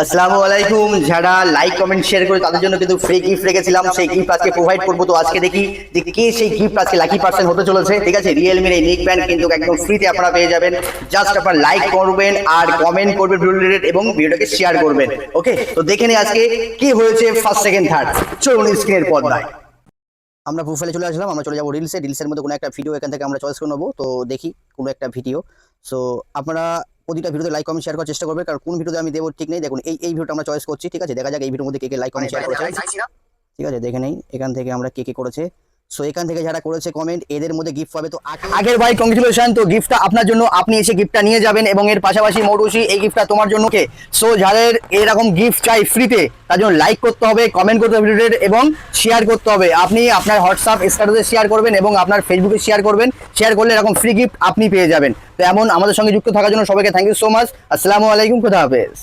আসসালামু আলাইকুম। যারা লাইক কমেন্ট শেয়ার করে তাদের জন্য কিন্তু ফ্রি গিফট রেখেছিলাম, সেই গিফট আজকে প্রোভাইড করবো। তো আজকে দেখি যে কে সেই গিফট আজকে লাকি পার্সন হতে চলেছে। ঠিক আছে, রিয়েলমির এই নেক ব্যান্ড কিন্তু একদম ফ্রিতে আপনারা পেয়ে যাবেন। জাস্ট আপনারা লাইক করবেন আর কমেন্ট করবেন ভিডিও রিলেটেড এবং ভিডিওটাকে শেয়ার করবেন। ওকে, তো দেখে নিই আজকে কি হয়েছে ফার্স্ট সেকেন্ড থার্ড। চলুন স্ক্রিনের পর্দায় আমরা প্রোফাইলে চলে আসলাম। আমরা চলে যাবো রিলসের মধ্যে কোনো একটা ভিডিও এখান থেকে আমরা চয়েস করে নেবো। তো দেখি কোনো একটা ভিডিও। সো আপনারা প্রতিটা ভিডিওতে লাইক কমেন্ট শেয়ার করার চেষ্টা করবেন, কারণ কোন ভিডিওতে আমি দেবো ঠিক নেই। দেখুন এই ভিডিওটা আমরা চয়েস করছি। ঠিক আছে, দেখা যাক এই ভিডিওর মধ্যে কে লাইক কমেন্ট শেয়ার করেছে। ঠিক আছে, দেখে নেই এখান থেকে আমরা কে করেছে। সো এখান থেকে যারা করেছে কমেন্ট এদের মধ্যে গিফট পাবে। তো আগের ভাই কংগ্রেচুলেশন, তো গিফটটা আপনার জন্য, আপনি এসে গিফটটা নিয়ে যাবেন। এবং এর পাশাপাশি মৌরুষি এই গিফটটা তোমার জন্য কে। সো যাদের এরকম গিফট চাই ফ্রিতে, তার জন্য লাইক করতে হবে, কমেন্ট করতে হবে ভিডিওতে এবং শেয়ার করতে হবে। আপনি আপনার হোয়াটসঅ্যাপ স্ট্যাটাসে শেয়ার করবেন এবং আপনার ফেসবুকে শেয়ার করবেন। শেয়ার করলে এরকম ফ্রি গিফট আপনি পেয়ে যাবেন। তো এমন আমাদের সঙ্গে যুক্ত থাকার জন্য সবাইকে থ্যাংক ইউ সো মাচ। আসসালামু আলাইকুম, খুদা হাফেজ।